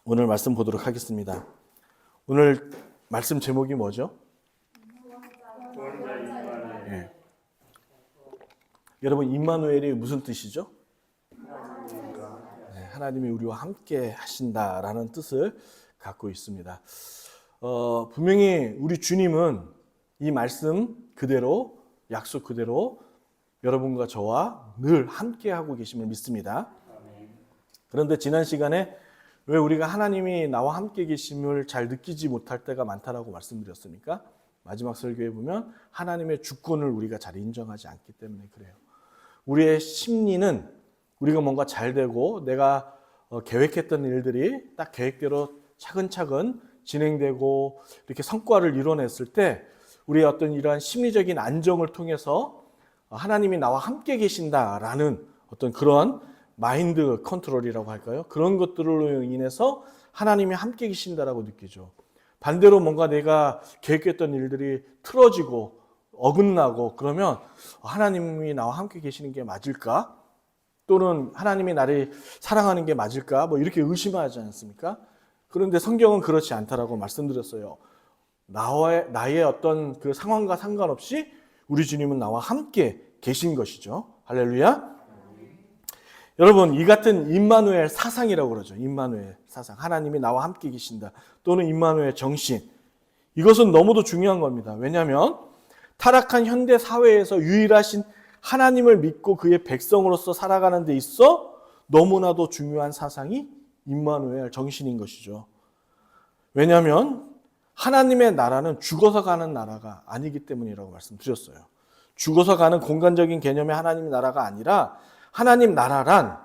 오늘 말씀 보도록 하겠습니다. 오늘 말씀 제목이 뭐죠? 예. 여러분, 임마누엘이 무슨 뜻이죠? 네, 하나님이 우리와 함께 하신다라는 뜻을 갖고 있습니다. 분명히 우리 주님은 이 말씀 그대로, 약속 그대로 여러분과 저와 늘 함께 하고 계심을 믿습니다. 그런데 지난 시간에 왜 우리가 하나님이 나와 함께 계심을 잘 느끼지 못할 때가 많다라고 말씀드렸습니까? 마지막 설교에 보면 하나님의 주권을 우리가 잘 인정하지 않기 때문에 그래요. 우리의 심리는 우리가 뭔가 잘 되고 내가 계획했던 일들이 딱 계획대로 차근차근 진행되고 이렇게 성과를 이뤄냈을 때 우리의 어떤 이러한 심리적인 안정을 통해서 하나님이 나와 함께 계신다라는 어떤 그런 마인드 컨트롤이라고 할까요? 그런 것들로 인해서 하나님이 함께 계신다라고 느끼죠. 반대로 뭔가 내가 계획했던 일들이 틀어지고 어긋나고 그러면 하나님이 나와 함께 계시는 게 맞을까? 또는 하나님이 나를 사랑하는 게 맞을까? 뭐 이렇게 의심하지 않습니까? 그런데 성경은 그렇지 않다라고 말씀드렸어요. 나의 어떤 그 상황과 상관없이 우리 주님은 나와 함께 계신 것이죠. 할렐루야. 여러분, 이 같은 임마누엘 사상이라고 그러죠. 임마누엘 사상. 하나님이 나와 함께 계신다. 또는 임마누엘 정신. 이것은 너무도 중요한 겁니다. 왜냐하면 타락한 현대 사회에서 유일하신 하나님을 믿고 그의 백성으로서 살아가는 데 있어 너무나도 중요한 사상이 임마누엘 정신인 것이죠. 왜냐하면 하나님의 나라는 죽어서 가는 나라가 아니기 때문이라고 말씀드렸어요. 죽어서 가는 공간적인 개념의 하나님의 나라가 아니라 하나님 나라란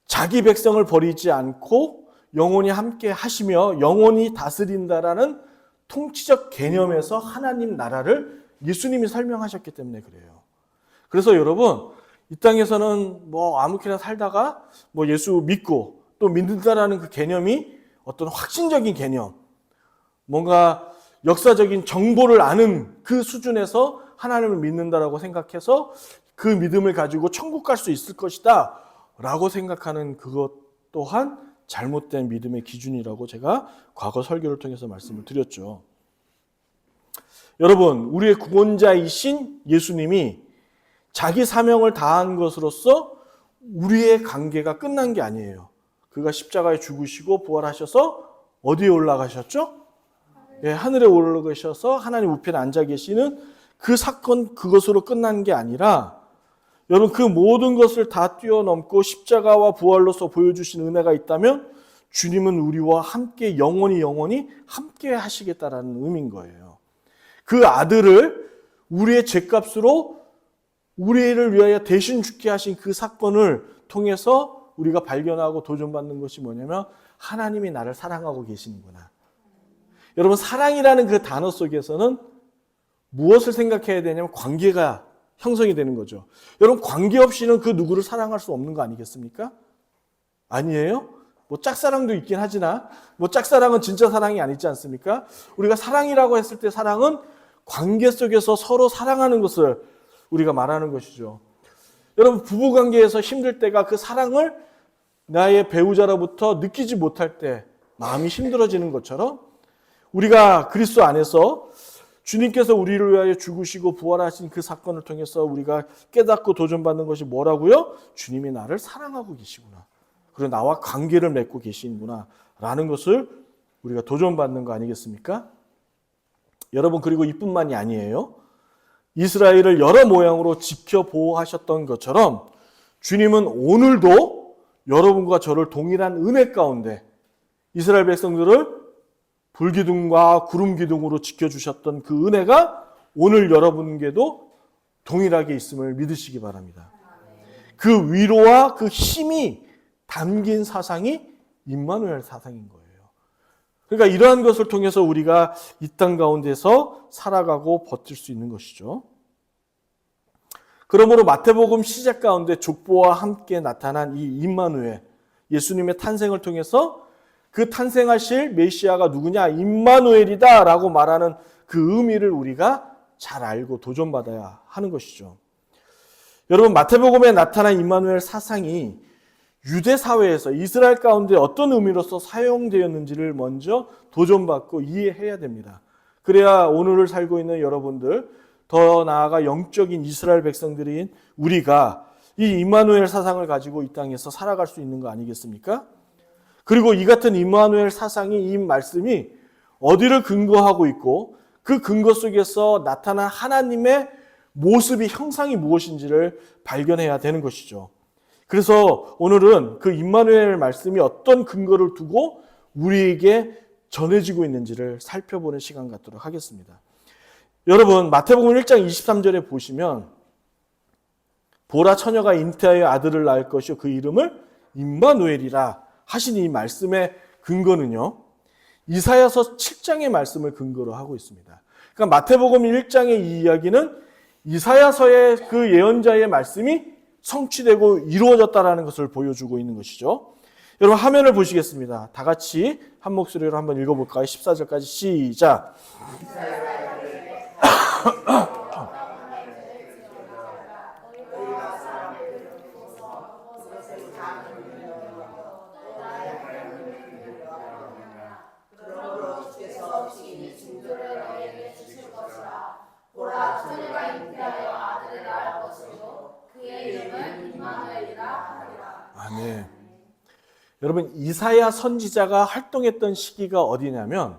자기 백성을 버리지 않고 영원히 함께 하시며 영원히 다스린다라는 통치적 개념에서 하나님 나라를 예수님이 설명하셨기 때문에 그래요. 그래서 여러분, 이 땅에서는 뭐 아무렇게나 살다가 뭐 예수 믿고 또 믿는다라는 그 개념이 어떤 확신적인 개념, 뭔가 역사적인 정보를 아는 그 수준에서 하나님을 믿는다라고 생각해서 그 믿음을 가지고 천국 갈 수 있을 것이다 라고 생각하는 그것 또한 잘못된 믿음의 기준이라고 제가 과거 설교를 통해서 말씀을 드렸죠. 여러분, 우리의 구원자이신 예수님이 자기 사명을 다한 것으로서 우리의 관계가 끝난 게 아니에요. 그가 십자가에 죽으시고 부활하셔서 어디에 올라가셨죠? 예, 하늘에 올라가셔서 하나님 우편에 앉아 계시는 그 사건, 그것으로 끝난 게 아니라 여러분, 그 모든 것을 다 뛰어넘고 십자가와 부활로서 보여주신 은혜가 있다면 주님은 우리와 함께 영원히 함께 하시겠다라는 의미인 거예요. 그 아들을 우리의 죄값으로 우리를 위하여 대신 죽게 하신 그 사건을 통해서 우리가 발견하고 도전받는 것이 뭐냐면 하나님이 나를 사랑하고 계시는구나. 여러분, 사랑이라는 그 단어 속에서는 무엇을 생각해야 되냐면 관계가 형성이 되는 거죠. 여러분, 관계 없이는 그 누구를 사랑할 수 없는 거 아니겠습니까? 아니에요? 뭐 짝사랑도 있긴 하지만 뭐 짝사랑은 진짜 사랑이 아니지 않습니까? 우리가 사랑이라고 했을 때 사랑은 관계 속에서 서로 사랑하는 것을 우리가 말하는 것이죠. 여러분, 부부관계에서 힘들 때가 그 사랑을 나의 배우자로부터 느끼지 못할 때 마음이 힘들어지는 것처럼 우리가 그리스도 안에서 주님께서 우리를 위하여 죽으시고 부활하신 그 사건을 통해서 우리가 깨닫고 도전받는 것이 뭐라고요? 주님이 나를 사랑하고 계시구나. 그리고 나와 관계를 맺고 계시는구나 라는 것을 우리가 도전받는 거 아니겠습니까? 여러분, 그리고 이뿐만이 아니에요. 이스라엘을 여러 모양으로 지켜 보호하셨던 것처럼 주님은 오늘도 여러분과 저를 동일한 은혜 가운데 이스라엘 백성들을 불기둥과 구름기둥으로 지켜주셨던 그 은혜가 오늘 여러분께도 동일하게 있음을 믿으시기 바랍니다. 그 위로와 그 힘이 담긴 사상이 임마누엘 사상인 거예요. 그러니까 이러한 것을 통해서 우리가 이 땅 가운데서 살아가고 버틸 수 있는 것이죠. 그러므로 마태복음 시작 가운데 족보와 함께 나타난 이 임마누엘, 예수님의 탄생을 통해서 그 탄생하실 메시아가 누구냐? 임마누엘이다 라고 말하는 그 의미를 우리가 잘 알고 도전받아야 하는 것이죠. 여러분, 마태복음에 나타난 임마누엘 사상이 유대 사회에서 이스라엘 가운데 어떤 의미로서 사용되었는지를 먼저 도전받고 이해해야 됩니다. 그래야 오늘을 살고 있는 여러분들, 더 나아가 영적인 이스라엘 백성들인 우리가 이 임마누엘 사상을 가지고 이 땅에서 살아갈 수 있는 거 아니겠습니까? 그리고 이 같은 임마누엘 사상이, 이 말씀이 어디를 근거하고 있고 그 근거 속에서 나타난 하나님의 모습이, 형상이 무엇인지를 발견해야 되는 것이죠. 그래서 오늘은 그 임마누엘 말씀이 어떤 근거를 두고 우리에게 전해지고 있는지를 살펴보는 시간 갖도록 하겠습니다. 여러분, 마태복음 1장 23절에 보시면 보라, 처녀가 잉태하여 아들을 낳을 것이요 그 이름을 임마누엘이라 하신 이 말씀의 근거는요, 이사야서 7장의 말씀을 근거로 하고 있습니다. 그러니까 마태복음 1장의 이 이야기는 이사야서의 그 예언자의 말씀이 성취되고 이루어졌다라는 것을 보여주고 있는 것이죠. 여러분, 화면을 보시겠습니다. 다 같이 한 목소리로 한번 읽어볼까요? 14절까지 시작. 아멘. 여러분, 이사야 선지자가 활동했던 시기가 어디냐면,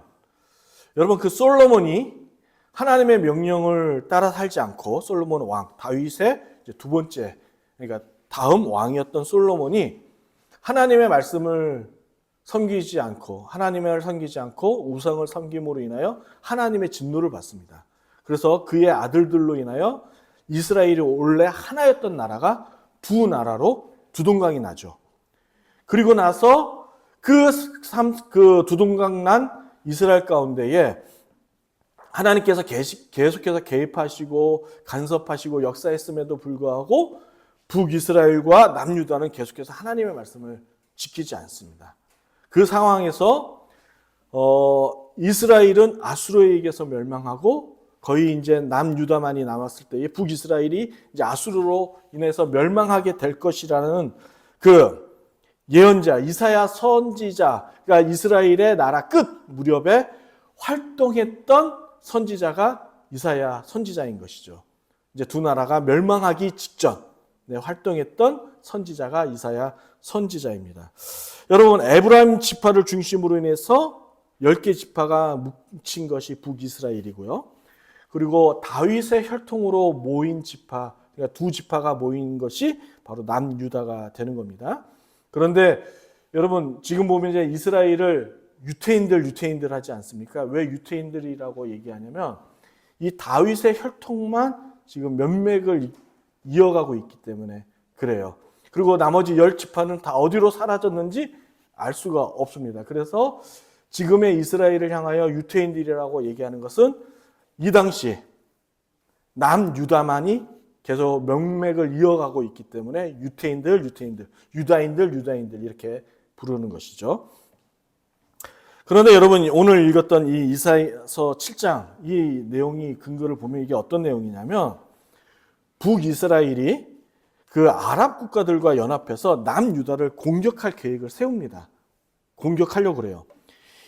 여러분, 그 솔로몬이 하나님의 명령을 따라 살지 않고, 솔로몬 왕, 다윗의 두 번째, 그러니까 다음 왕이었던 솔로몬이 하나님의 말씀을 섬기지 않고, 하나님을 섬기지 않고 우상을 섬김으로 인하여 하나님의 진노를 받습니다. 그래서 그의 아들들로 인하여 이스라엘이 원래 하나였던 나라가 두 나라로 두동강이 나죠. 그리고 나서 그 두동강 난 이스라엘 가운데에 하나님께서 계속해서 개입하시고 간섭하시고 역사했음에도 불구하고 북이스라엘과 남유다는 계속해서 하나님의 말씀을 지키지 않습니다. 그 상황에서 이스라엘은 아수르에게서 멸망하고 거의 이제 남유다만이 남았을 때에 북이스라엘이 이제 아수르로 인해서 멸망하게 될 것이라는 그 예언자, 이사야 선지자, 그러니까 이스라엘의 나라 끝 무렵에 활동했던 선지자가 이사야 선지자인 것이죠. 이제 두 나라가 멸망하기 직전 활동했던 선지자가 이사야 선지자입니다. 여러분, 에브라임 지파를 중심으로 인해서 10개 지파가 뭉친 것이 북이스라엘이고요. 그리고 다윗의 혈통으로 모인 지파, 그러니까 두 지파가 모인 것이 바로 남유다가 되는 겁니다. 그런데 여러분, 지금 보면 이제 이스라엘을 유태인들 하지 않습니까? 왜 유태인들이라고 얘기하냐면 이 다윗의 혈통만 지금 면맥을 이어가고 있기 때문에 그래요. 그리고 나머지 10지파는 다 어디로 사라졌는지 알 수가 없습니다. 그래서 지금의 이스라엘을 향하여 유태인들이라고 얘기하는 것은 이 당시 남유다만이 계속 명맥을 이어가고 있기 때문에 유다인들 이렇게 부르는 것이죠. 그런데 여러분, 오늘 읽었던 이 이사야서 7장 이 내용이 근거를 보면 이게 어떤 내용이냐면 북이스라엘이 그 아랍 국가들과 연합해서 남유다를 공격할 계획을 세웁니다. 공격하려고 그래요.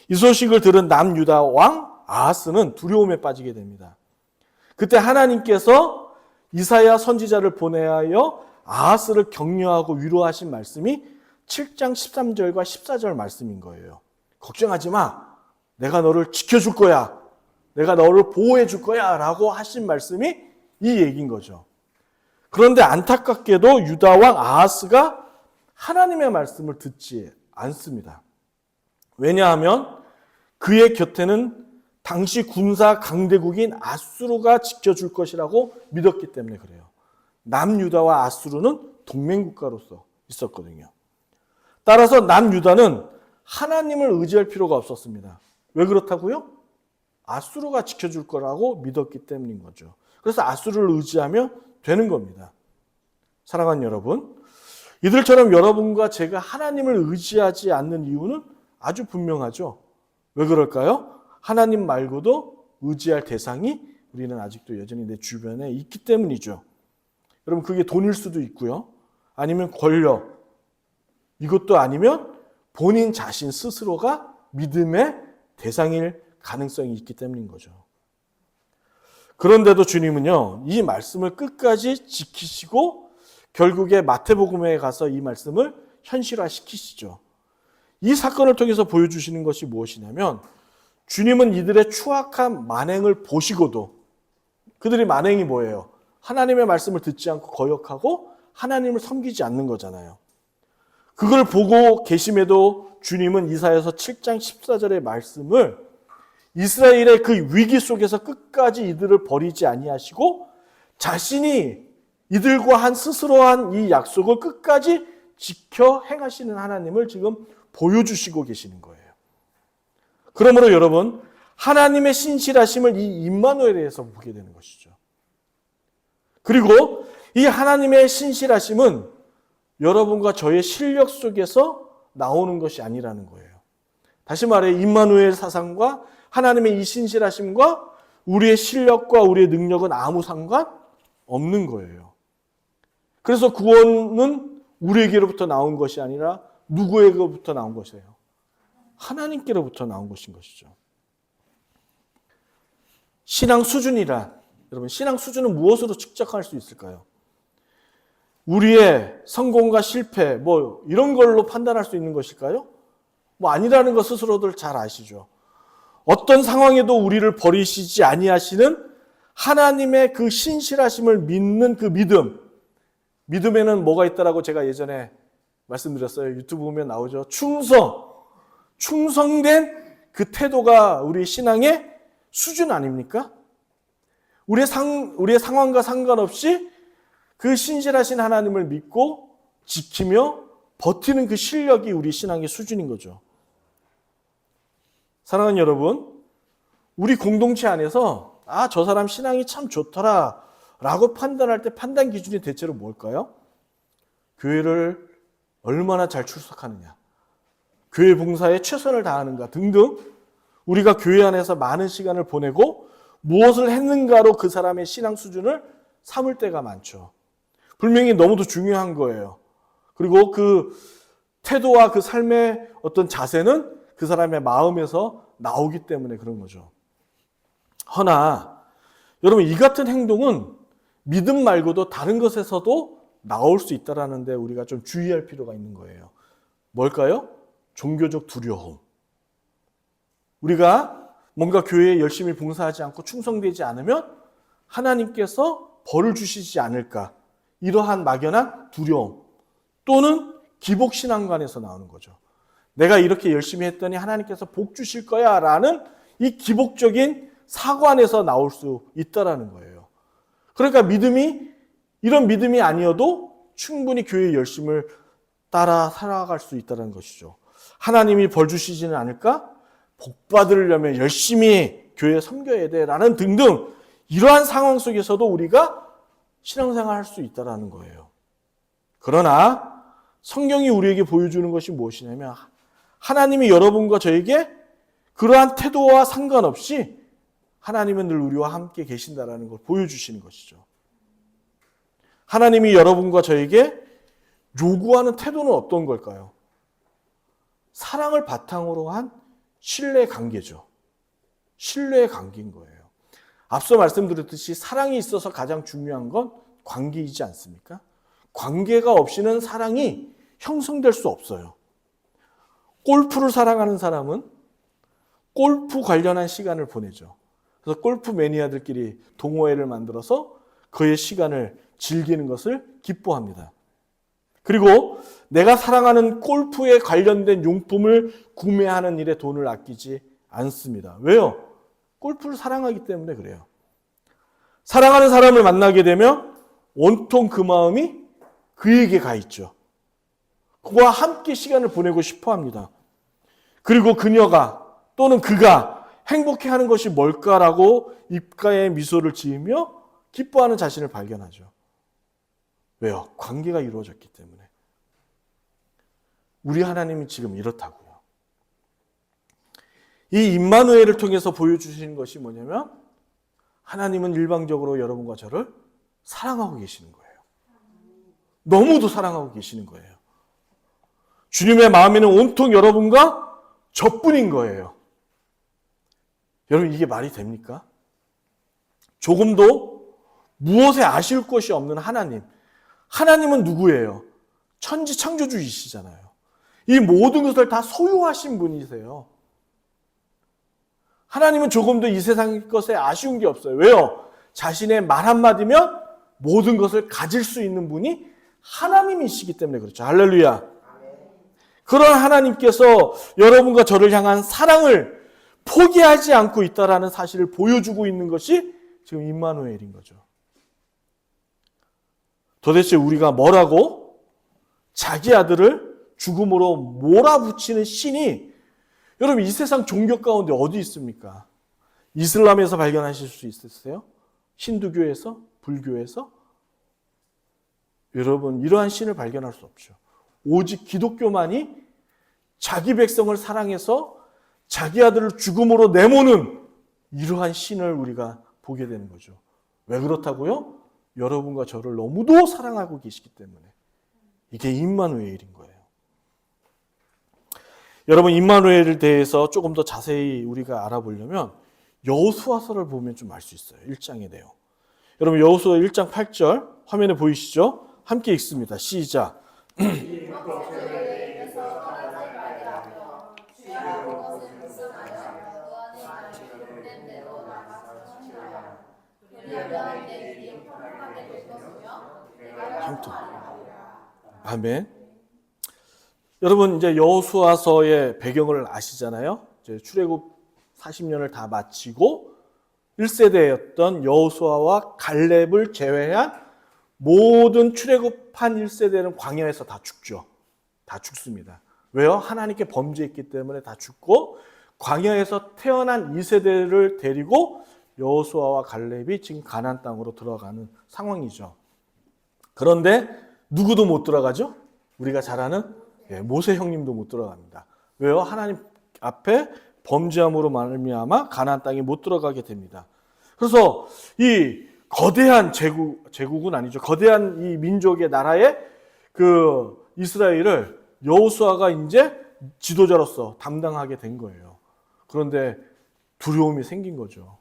이 소식을 들은 남유다 왕 아하스는 두려움에 빠지게 됩니다. 그때 하나님께서 이사야 선지자를 보내하여 아하스를 격려하고 위로하신 말씀이 7장 13절과 14절 말씀인 거예요. 걱정하지 마. 내가 너를 지켜줄 거야. 내가 너를 보호해 줄 거야. 라고 하신 말씀이 이 얘기인 거죠. 그런데 안타깝게도 유다 왕 아하스가 하나님의 말씀을 듣지 않습니다. 왜냐하면 그의 곁에는 당시 군사 강대국인 아수르가 지켜줄 것이라고 믿었기 때문에 그래요. 남유다와 아수르는 동맹국가로서 있었거든요. 따라서 남유다는 하나님을 의지할 필요가 없었습니다. 왜 그렇다고요? 아수르가 지켜줄 거라고 믿었기 때문인 거죠. 그래서 아수르를 의지하면 되는 겁니다. 사랑하는 여러분, 이들처럼 여러분과 제가 하나님을 의지하지 않는 이유는 아주 분명하죠. 왜 그럴까요? 하나님 말고도 의지할 대상이 우리는 아직도 여전히 내 주변에 있기 때문이죠. 여러분, 그게 돈일 수도 있고요. 아니면 권력, 이것도 아니면 본인 자신 스스로가 믿음의 대상일 가능성이 있기 때문인 거죠. 그런데도 주님은요, 이 말씀을 끝까지 지키시고 결국에 마태복음에 가서 이 말씀을 현실화시키시죠. 이 사건을 통해서 보여주시는 것이 무엇이냐면 주님은 이들의 추악한 만행을 보시고도, 그들의 만행이 뭐예요? 하나님의 말씀을 듣지 않고 거역하고 하나님을 섬기지 않는 거잖아요. 그걸 보고 계심에도 주님은 이사야서 7장 14절의 말씀을 이스라엘의 그 위기 속에서 끝까지 이들을 버리지 아니하시고 자신이 이들과 한 스스로 한 이 약속을 끝까지 지켜 행하시는 하나님을 지금 보여주시고 계시는 거예요. 그러므로 여러분, 하나님의 신실하심을 이 임마누엘에서 보게 되는 것이죠. 그리고 이 하나님의 신실하심은 여러분과 저의 실력 속에서 나오는 것이 아니라는 거예요. 다시 말해 임마누엘 사상과 하나님의 이 신실하심과 우리의 실력과 우리의 능력은 아무 상관 없는 거예요. 그래서 구원은 우리에게로부터 나온 것이 아니라 누구에게로부터 나온 것이에요? 하나님께로부터 나온 것인 것이죠. 신앙 수준이란, 여러분, 신앙 수준은 무엇으로 측정할 수 있을까요? 우리의 성공과 실패, 이런 걸로 판단할 수 있는 것일까요? 아니라는 것 스스로들 잘 아시죠. 어떤 상황에도 우리를 버리시지 아니하시는 하나님의 그 신실하심을 믿는 그 믿음. 믿음에는 뭐가 있다라고 제가 예전에 말씀드렸어요. 유튜브 보면 나오죠. 충성된 그 태도가 우리 신앙의 수준 아닙니까? 우리의 상황과 상관없이 그 신실하신 하나님을 믿고 지키며 버티는 그 실력이 우리 신앙의 수준인 거죠. 사랑하는 여러분, 우리 공동체 안에서 저 사람 신앙이 참 좋더라 라고 판단할 때 판단 기준이 대체로 뭘까요? 교회를 얼마나 잘 출석하느냐, 교회 봉사에 최선을 다하는가 등등, 우리가 교회 안에서 많은 시간을 보내고 무엇을 했는가로 그 사람의 신앙 수준을 삼을 때가 많죠. 분명히 너무도 중요한 거예요. 그리고 그 태도와 그 삶의 어떤 자세는 그 사람의 마음에서 나오기 때문에 그런 거죠. 허나 여러분, 이 같은 행동은 믿음 말고도 다른 것에서도 나올 수 있다는 데 우리가 좀 주의할 필요가 있는 거예요. 뭘까요? 종교적 두려움. 우리가 뭔가 교회에 열심히 봉사하지 않고 충성되지 않으면 하나님께서 벌을 주시지 않을까, 이러한 막연한 두려움, 또는 기복신앙관에서 나오는 거죠. 내가 이렇게 열심히 했더니 하나님께서 복 주실 거야 라는 이 기복적인 사관에서 나올 수 있다는 거예요. 그러니까 이런 믿음이 아니어도 충분히 교회의 열심을 따라 살아갈 수 있다는 것이죠. 하나님이 벌 주시지는 않을까? 복 받으려면 열심히 교회에 섬겨야 돼 라는 등등, 이러한 상황 속에서도 우리가 신앙생활 할 수 있다는 거예요. 그러나 성경이 우리에게 보여주는 것이 무엇이냐면 하나님이 여러분과 저에게 그러한 태도와 상관없이 하나님은 늘 우리와 함께 계신다는 걸 보여주시는 것이죠. 하나님이 여러분과 저에게 요구하는 태도는 어떤 걸까요? 사랑을 바탕으로 한 신뢰 관계죠. 신뢰의 관계인 거예요. 앞서 말씀드렸듯이 사랑이 있어서 가장 중요한 건 관계이지 않습니까? 관계가 없이는 사랑이 형성될 수 없어요. 골프를 사랑하는 사람은 골프 관련한 시간을 보내죠. 그래서 골프 매니아들끼리 동호회를 만들어서 그의 시간을 즐기는 것을 기뻐합니다. 그리고 내가 사랑하는 골프에 관련된 용품을 구매하는 일에 돈을 아끼지 않습니다. 왜요? 골프를 사랑하기 때문에 그래요. 사랑하는 사람을 만나게 되면 온통 그 마음이 그에게 가 있죠. 그와 함께 시간을 보내고 싶어 합니다. 그리고 그녀가 또는 그가 행복해하는 것이 뭘까라고 입가에 미소를 지으며 기뻐하는 자신을 발견하죠. 왜요? 관계가 이루어졌기 때문에. 우리 하나님이 지금 이렇다고요. 이 임마누엘을 통해서 보여주시는 것이 뭐냐면 하나님은 일방적으로 여러분과 저를 사랑하고 계시는 거예요. 너무도 사랑하고 계시는 거예요. 주님의 마음에는 온통 여러분과 저뿐인 거예요. 여러분, 이게 말이 됩니까? 조금도 무엇에 아쉬울 것이 없는 하나님. 하나님은 누구예요? 천지 창조주이시잖아요. 이 모든 것을 다 소유하신 분이세요. 하나님은 조금도 이 세상 것에 아쉬운 게 없어요. 왜요? 자신의 말 한마디면 모든 것을 가질 수 있는 분이 하나님이시기 때문에 그렇죠. 할렐루야. 그런 하나님께서 여러분과 저를 향한 사랑을 포기하지 않고 있다라는 사실을 보여주고 있는 것이 지금 임마누엘인 거죠. 도대체 우리가 뭐라고 자기 아들을 죽음으로 몰아붙이는 신이 여러분 이 세상 종교 가운데 어디 있습니까? 이슬람에서 발견하실 수 있으세요? 힌두교에서? 불교에서? 여러분 이러한 신을 발견할 수 없죠. 오직 기독교만이 자기 백성을 사랑해서 자기 아들을 죽음으로 내모는 이러한 신을 우리가 보게 되는 거죠. 왜 그렇다고요? 여러분과 저를 너무도 사랑하고 계시기 때문에. 이게 임마누엘인 거예요. 여러분 임마누엘에 대해서 조금 더 자세히 우리가 알아보려면 여호수아서를 보면 좀 알 수 있어요. 1장의 내용. 여러분 여호수아 1장 8절 화면에 보이시죠? 함께 읽습니다. 시작. 아멘. 여러분 이제 여호수아서의 배경을 아시잖아요. 이제 출애굽 40년을 다 마치고 1세대였던 여호수아와 갈렙을 제외한 모든 출애굽한 1세대는 광야에서 다 죽죠. 다 죽습니다. 왜요? 하나님께 범죄했기 때문에 다 죽고 광야에서 태어난 2세대를 데리고 여호수아와 갈렙이 지금 가나안 땅으로 들어가는 상황이죠. 그런데 누구도 못 들어가죠? 우리가 잘 아는 모세 형님도 못 들어갑니다. 왜요? 하나님 앞에 범죄함으로 말미암아 가나안 땅에 못 들어가게 됩니다. 그래서 이 거대한 제국은 아니죠. 거대한 이 민족의 나라의 그 이스라엘을 여호수아가 이제 지도자로서 담당하게 된 거예요. 그런데 두려움이 생긴 거죠.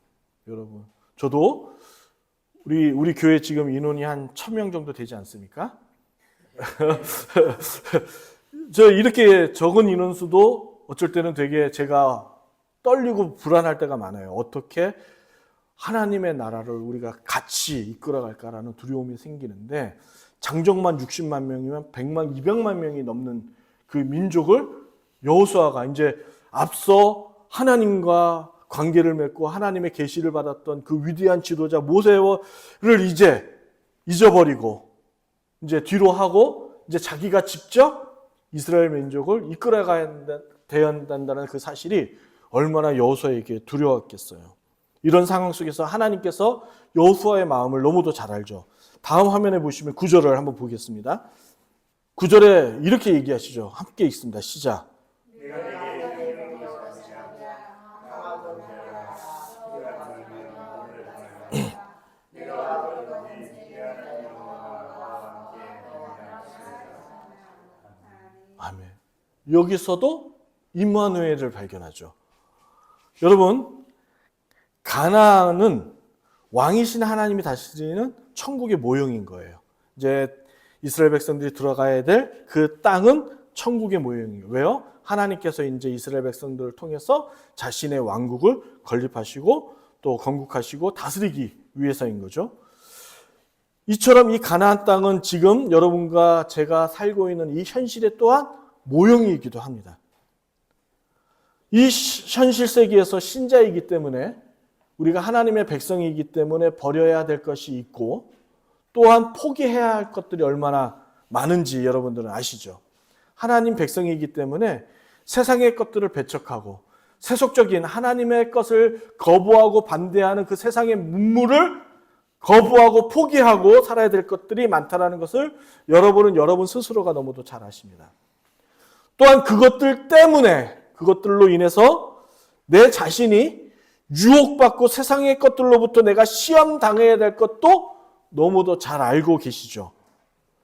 여러분, 저도 우리 교회 지금 인원이 한 1000명 정도 되지 않습니까? 저 이렇게 적은 인원수도 어쩔 때는 되게 제가 떨리고 불안할 때가 많아요. 어떻게 하나님의 나라를 우리가 같이 이끌어갈까라는 두려움이 생기는데 장정만 60만 명이면 100만, 200만 명이 넘는 그 민족을 여호수아가 이제 앞서 하나님과 관계를 맺고 하나님의 계시를 받았던 그 위대한 지도자 모세를 이제 잊어버리고 이제 뒤로 하고 이제 자기가 직접 이스라엘 민족을 이끌어가야 한다는 그 사실이 얼마나 여호수아에게 두려웠겠어요. 이런 상황 속에서 하나님께서 여호수아의 마음을 너무도 잘 알죠. 다음 화면에 보시면 9절을 한번 보겠습니다. 9절에 이렇게 얘기하시죠. 함께 읽습니다. 시작. 아멘. 여기서도 임마누엘을 발견하죠. 여러분, 가나안은 왕이신 하나님이 다스리는 천국의 모형인 거예요. 이제 이스라엘 백성들이 들어가야 될 그 땅은 천국의 모형이에요. 왜요? 하나님께서 이제 이스라엘 백성들을 통해서 자신의 왕국을 건립하시고 또 건국하시고 다스리기 위해서인 거죠. 이처럼 이 가나안 땅은 지금 여러분과 제가 살고 있는 이 현실의 또한 모형이기도 합니다. 이 현실 세계에서 신자이기 때문에 우리가 하나님의 백성이기 때문에 버려야 될 것이 있고 또한 포기해야 할 것들이 얼마나 많은지 여러분들은 아시죠? 하나님 백성이기 때문에 세상의 것들을 배척하고 세속적인 하나님의 것을 거부하고 반대하는 그 세상의 문물을 거부하고 포기하고 살아야 될 것들이 많다는 것을 여러분은 여러분 스스로가 너무도 잘 아십니다. 또한 그것들 때문에 그것들로 인해서 내 자신이 유혹받고 세상의 것들로부터 내가 시험당해야 될 것도 너무도 잘 알고 계시죠.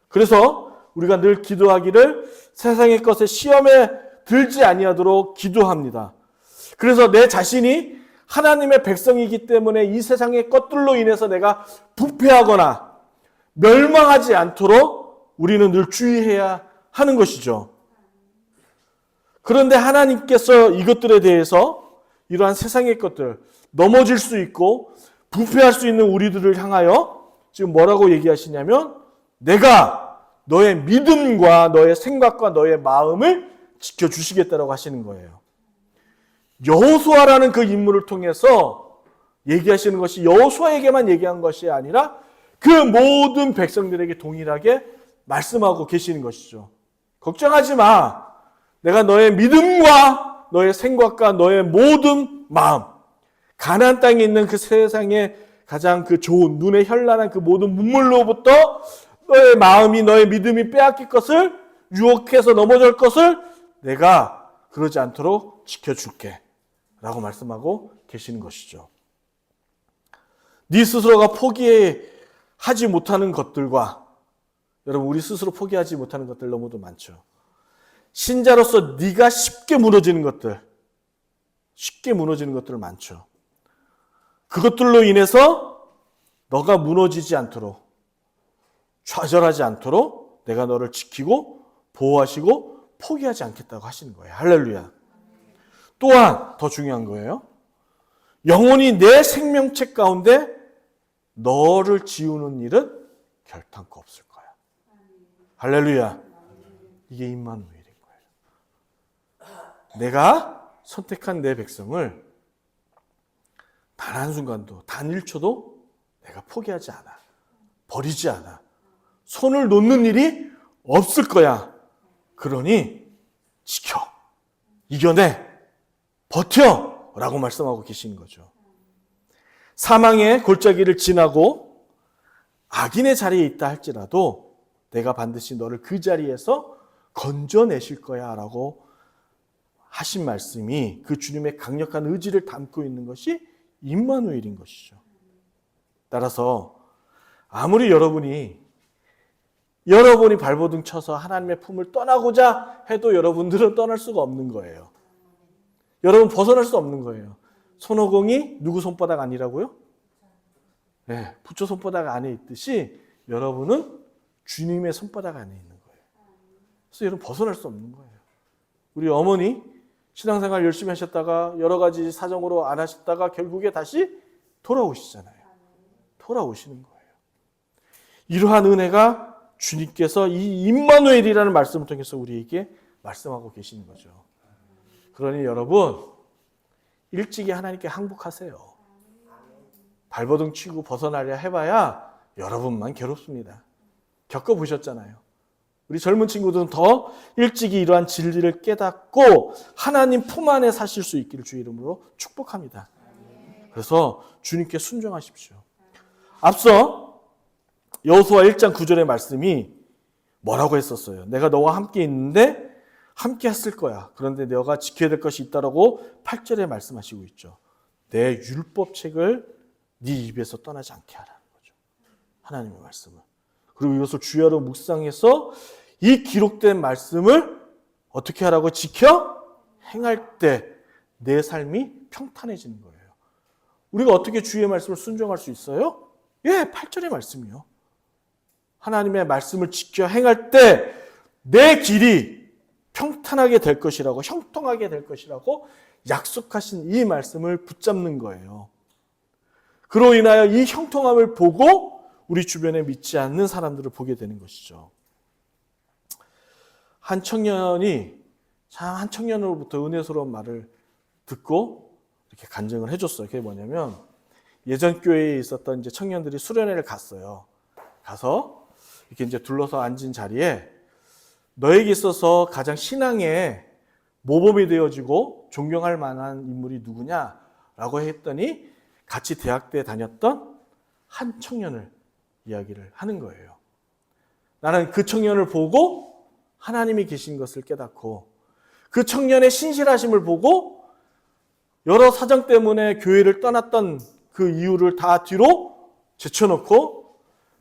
그래서 우리가 늘 기도하기를 세상의 것에 시험에 들지 아니하도록 기도합니다. 그래서 내 자신이 하나님의 백성이기 때문에 이 세상의 것들로 인해서 내가 부패하거나 멸망하지 않도록 우리는 늘 주의해야 하는 것이죠. 그런데 하나님께서 이것들에 대해서 이러한 세상의 것들, 넘어질 수 있고 부패할 수 있는 우리들을 향하여 지금 뭐라고 얘기하시냐면 내가 너의 믿음과 너의 생각과 너의 마음을 지켜주시겠다라고 하시는 거예요. 여호수아라는 그 인물을 통해서 얘기하시는 것이 여호수아에게만 얘기한 것이 아니라 그 모든 백성들에게 동일하게 말씀하고 계시는 것이죠. 걱정하지 마. 내가 너의 믿음과 너의 생각과 너의 모든 마음, 가나안 땅에 있는 그 세상의 가장 그 좋은 눈에 현란한 그 모든 문물로부터 너의 마음이 너의 믿음이 빼앗길 것을 유혹해서 넘어질 것을 내가 그러지 않도록 지켜줄게 라고 말씀하고 계시는 것이죠. 네 스스로가 포기하지 못하는 것들과 여러분 우리 스스로 포기하지 못하는 것들 너무도 많죠. 신자로서 네가 쉽게 무너지는 것들 많죠. 그것들로 인해서 너가 무너지지 않도록 좌절하지 않도록 내가 너를 지키고 보호하시고 포기하지 않겠다고 하시는 거예요. 할렐루야. 또한 더 중요한 거예요. 영원히 내 생명책 가운데 너를 지우는 일은 결탄코 없을 거야. 할렐루야. 이게 임마누엘인 거예요. 내가 선택한 내 백성을 단 한순간도 단 1초도 내가 포기하지 않아. 버리지 않아. 손을 놓는 일이 없을 거야. 그러니 지켜. 이겨내. 버텨! 라고 말씀하고 계신 거죠. 사망의 골짜기를 지나고 악인의 자리에 있다 할지라도 내가 반드시 너를 그 자리에서 건져내실 거야 라고 하신 말씀이 그 주님의 강력한 의지를 담고 있는 것이 임마누엘인 것이죠. 따라서 아무리 여러분이 발버둥 쳐서 하나님의 품을 떠나고자 해도 여러분들은 떠날 수가 없는 거예요. 여러분 벗어날 수 없는 거예요. 손오공이 누구 손바닥 아니라고요? 네, 부처 손바닥 안에 있듯이 여러분은 주님의 손바닥 안에 있는 거예요. 그래서 여러분 벗어날 수 없는 거예요. 우리 어머니 신앙생활 열심히 하셨다가 여러 가지 사정으로 안 하셨다가 결국에 다시 돌아오시잖아요. 돌아오시는 거예요. 이러한 은혜가 주님께서 이 임마누엘이라는 말씀을 통해서 우리에게 말씀하고 계시는 거죠. 그러니 여러분 일찍이 하나님께 항복하세요. 발버둥 치고 벗어나려 해봐야 여러분만 괴롭습니다. 겪어보셨잖아요. 우리 젊은 친구들은 더 일찍이 이러한 진리를 깨닫고 하나님 품 안에 사실 수 있기를 주의 이름으로 축복합니다. 그래서 주님께 순종하십시오. 앞서 여호수아 1장 9절의 말씀이 뭐라고 했었어요? 내가 너와 함께 있는데 함께 했을 거야. 그런데 너가 지켜야 될 것이 있다라고 8절에 말씀하시고 있죠. 내 율법책을 네 입에서 떠나지 않게 하라는 거죠. 하나님의 말씀을. 그리고 이것을 주야로 묵상해서 이 기록된 말씀을 어떻게 하라고 지켜 행할 때 내 삶이 평탄해지는 거예요. 우리가 어떻게 주의 말씀을 순종할 수 있어요? 8절의 말씀이요. 하나님의 말씀을 지켜 행할 때 내 길이 평탄하게 될 것이라고, 형통하게 될 것이라고 약속하신 이 말씀을 붙잡는 거예요. 그로 인하여 이 형통함을 보고 우리 주변에 믿지 않는 사람들을 보게 되는 것이죠. 한 청년으로부터 은혜스러운 말을 듣고 이렇게 간증을 해줬어요. 그게 뭐냐면 예전 교회에 있었던 이제 청년들이 수련회를 갔어요. 가서 이렇게 이제 둘러서 앉은 자리에 너에게 있어서 가장 신앙에 모범이 되어지고 존경할 만한 인물이 누구냐라고 했더니 같이 대학 때 다녔던 한 청년을 이야기를 하는 거예요. 나는 그 청년을 보고 하나님이 계신 것을 깨닫고 그 청년의 신실하심을 보고 여러 사정 때문에 교회를 떠났던 그 이유를 다 뒤로 제쳐놓고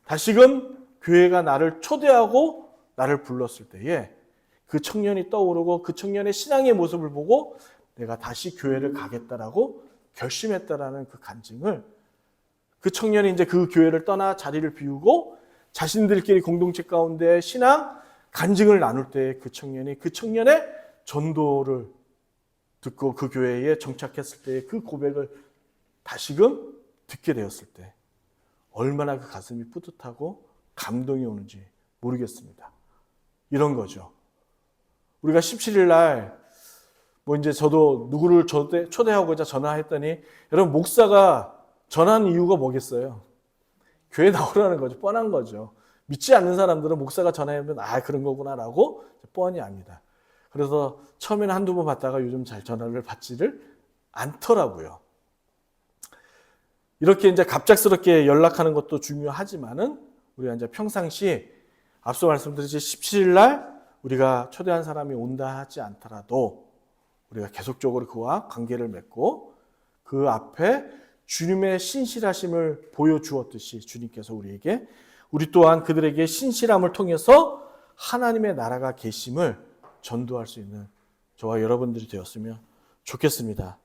다시금 교회가 나를 초대하고 나를 불렀을 때에 그 청년이 떠오르고 그 청년의 신앙의 모습을 보고 내가 다시 교회를 가겠다라고 결심했다라는 그 간증을, 그 청년이 이제 그 교회를 떠나 자리를 비우고 자신들끼리 공동체 가운데 신앙 간증을 나눌 때 그 청년이 그 청년의 전도를 듣고 그 교회에 정착했을 때 그 고백을 다시금 듣게 되었을 때 얼마나 그 가슴이 뿌듯하고 감동이 오는지 모르겠습니다. 이런 거죠. 우리가 17일 날 이제 저도 누구를 초대하고자 전화했더니, 여러분, 목사가 전화한 이유가 뭐겠어요? 교회 나오라는 거죠. 뻔한 거죠. 믿지 않는 사람들은 목사가 전화하면 그런 거구나라고 뻔히 압니다. 그래서 처음에는 한두 번 받다가 요즘 잘 전화를 받지를 않더라고요. 이렇게 이제 갑작스럽게 연락하는 것도 중요하지만은 우리가 이제 평상시 앞서 말씀드렸듯이 17일 날 우리가 초대한 사람이 온다 하지 않더라도 우리가 계속적으로 그와 관계를 맺고 그 앞에 주님의 신실하심을 보여주었듯이 주님께서 우리 또한 그들에게 신실함을 통해서 하나님의 나라가 계심을 전도할 수 있는 저와 여러분들이 되었으면 좋겠습니다.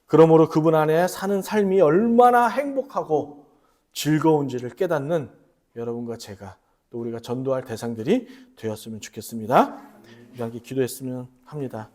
그러므로 그분 안에 사는 삶이 얼마나 행복하고 즐거운지를 깨닫는 여러분과 제가, 또 우리가 전도할 대상들이 되었으면 좋겠습니다. 우리 함께 기도했으면 합니다.